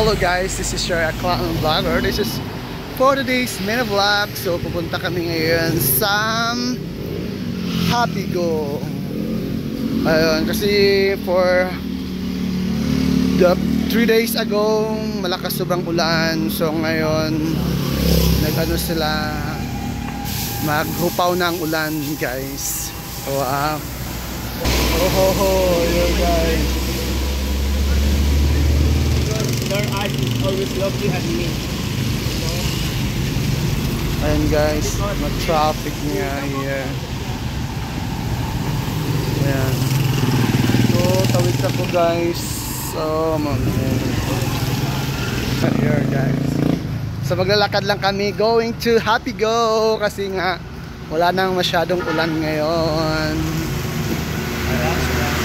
Hello guys, this is your Clown Vlogger. This is for today's mini vlog. So pupunta kami ngayon sa Happy Go. Ayun, kasi for the 3 days ago malakas sobrang ulan. So ngayon nag-ano sila, maghupaw na ang ulan guys. Wow. Oh, yo guys. Their eyes is always looking at me. Ayan guys, ma-traffic niya here. Ayan. So, tawid ako guys. So, here guys. So, maglalakad lang kami going to Happy Go. Kasi nga, wala nang masyadong ulan ngayon. Ayan. Ayan.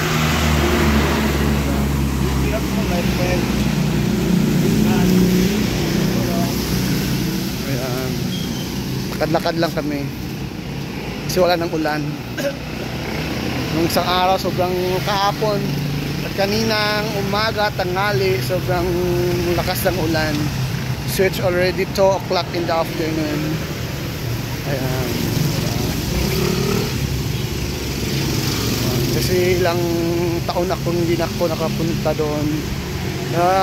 Lakad-lakad lang kami kasi wala nang ulan. Nung isang araw sobrang kahapon at kaninang umaga, tanghali sobrang lakas ng ulan. So it's already 2 o'clock in the afternoon. Ayan. Kasi ilang taon akong hindi na ako nakapunta doon.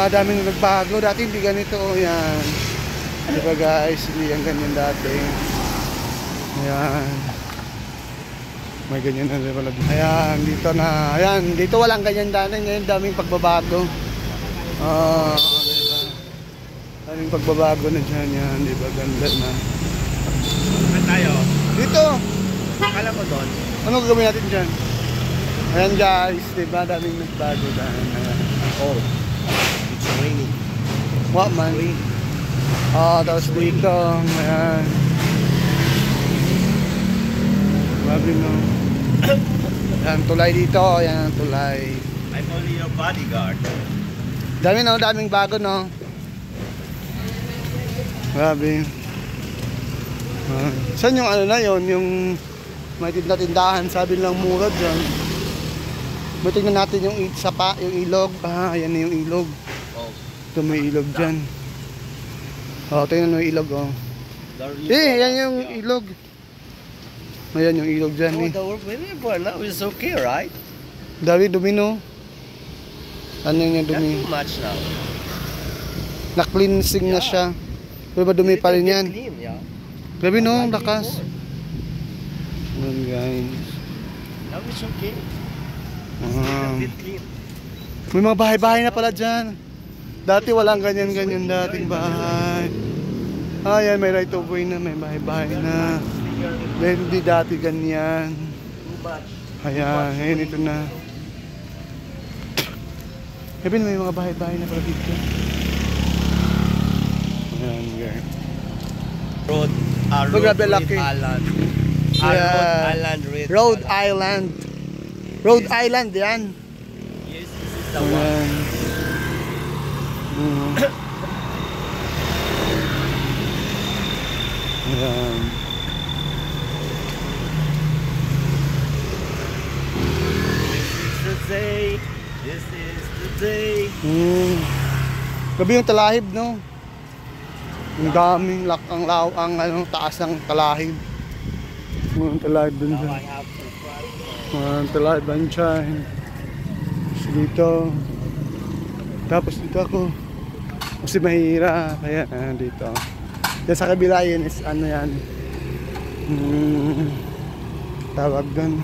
Daming nagbago. Dati hindi ganito. Ayan. Diba guys, hindi yan ganyan dati. Ayan. May ganyan na diba. Ayan, dito na. Ayan, dito walang ganyan dati. Ngayon daming pagbabago. Diba? Daming pagbabago na dyan. Yan, diba? Ganda na. Saan tayo? Dito. Akala ko doon. Ano gagawin natin dyan? Ayan guys, diba? Daming nagbago dyan. Ayan. Oh, it's raining. What man? Raining. Tapos dito, ayan. Grabe no. Ayan, tulay dito, ayan, tulay. I'm only your bodyguard. Dami no, daming bago no. Grabe. Saan yung ano na yon, yung may tindahan, sabi lang mura dyan. Tingnan natin yung sapa, yung ilog. Ayan na yung ilog. Oh. Ito may ilog dyan. Tingnan mo yung ilog, oh. Yan yung ilog. Ayan yung ilog dyan, eh. The river now is okay, right? Dami dumi, no? Ano yung dumi? Not too much now. Na-cleansing na siya. Pero ba dumi pa rin yan? Clean, yeah. Grabe, no? Lakas. Ayan, guys. Now it's okay. Ah. A bit clean. May mga bahay-bahay na pala dyan. Dati walang ganyan-ganyan dating bahay. Ayan, may right of way na, may bahay-bahay na. Dahil hindi dati ganyan. Ayan, ngayon ito na. Sabi may mga bahay-bahay na pala dito. Ayan, guys. Road Island. Rhode Island. Rhode Island, yan. Yes, this is the one. Ayan. This is the day. Gabi yung talahib, no? Ang daming ang ano, taas ng talahib. Ang talahib dun dyan. Ang talahib dyan. Dito. Tapos dito ako. Kasi mahirap. Kaya dito. Yan sa kabila yun is ano yan. Tawag doon.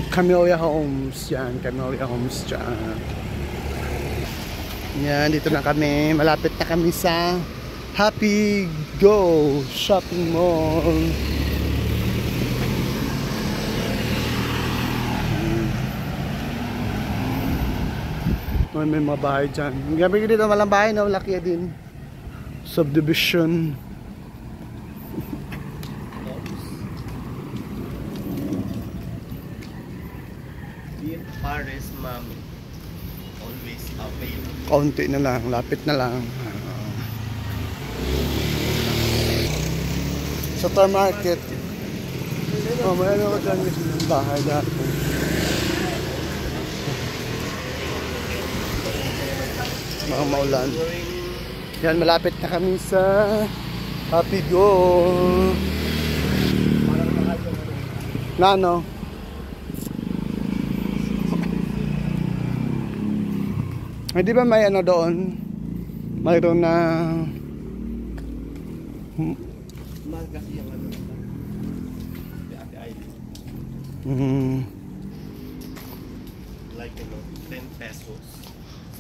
Camellia Homes. Yan. Camellia Homes dyan. Yan. Dito na kami. Malapit na kami sa Happy Go Shopping Mall. May mga bahay dyan. Gabi ko dito walang bahay na laki din. Subdivision. Paris, ma'am. Always available. Kaunti na lang. Lapit na lang. Supermarket. May ano ka dyan yung bahay dati. Mga maulan. Yan, malapit na kami sa Happy Go. Na ano? Ay, di ba may ano doon? Mayroon na Magkasi yung ano. Ate Ivy. Like, 10 pesos.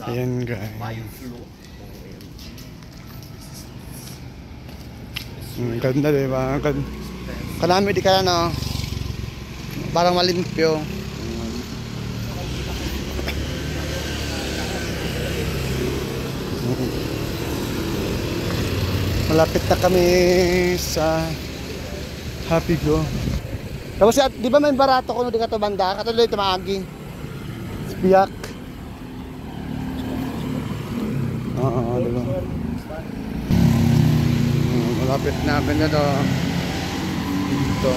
Ayan, guys. Bioflow. Ganda, diba? Kanami di ka no? Parang malimpyo. Malapit na kami sa Happy Go. Tapos di ba may barato ko no di ka to banda? Katuloy ito maagi. Biyak. Oo, diba? Malapit na kami na to. Dito.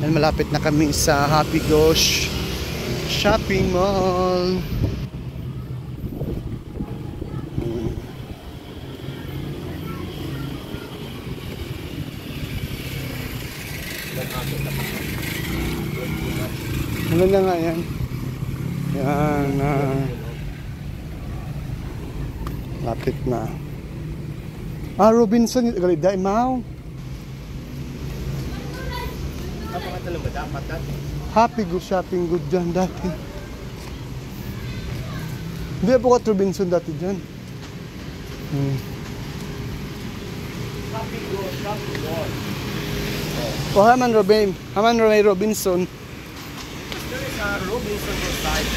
And malapit na kami sa Happy Go Shopping Mall. Ano na nga yan? Yan, lapit na. Robinson, galida, imaw. Apa ka talaga dapat dati? Happy Go Shopping Good dyan dati. Hindi po ka Robinson dati dyan. Happy Go Shopping Mall. O Haman Robinson. There is a Robinson side.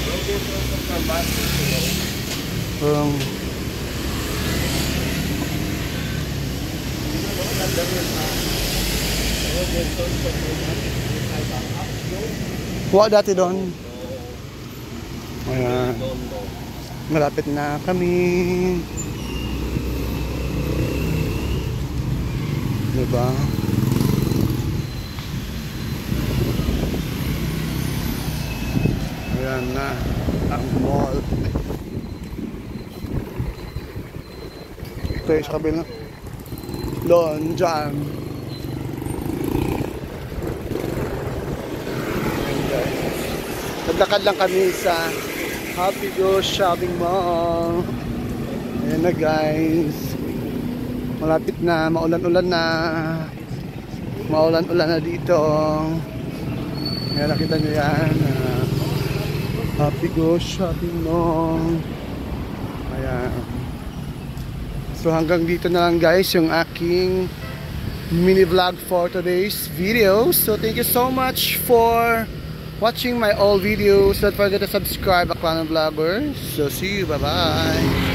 Robinson from Boston. Kuha dati doon. Ayan. Malapit na kami. Diba? Ayan na ang mall. Ito sa kabila. Doon, dyan. Naglakad lang kami sa Happy Go Shopping Mall. Ayan na guys. Malapit na, maulan-ulan na. Maulan-ulan na dito. Ayan, nakita nyo yan. Happy Go Shopping Mall. Ayan. So hanggang dito na lang guys yung aking mini vlog for today's video. So thank you so much for watching my old videos. Don't forget to subscribe, Aklan Vlogger. So see you, bye bye.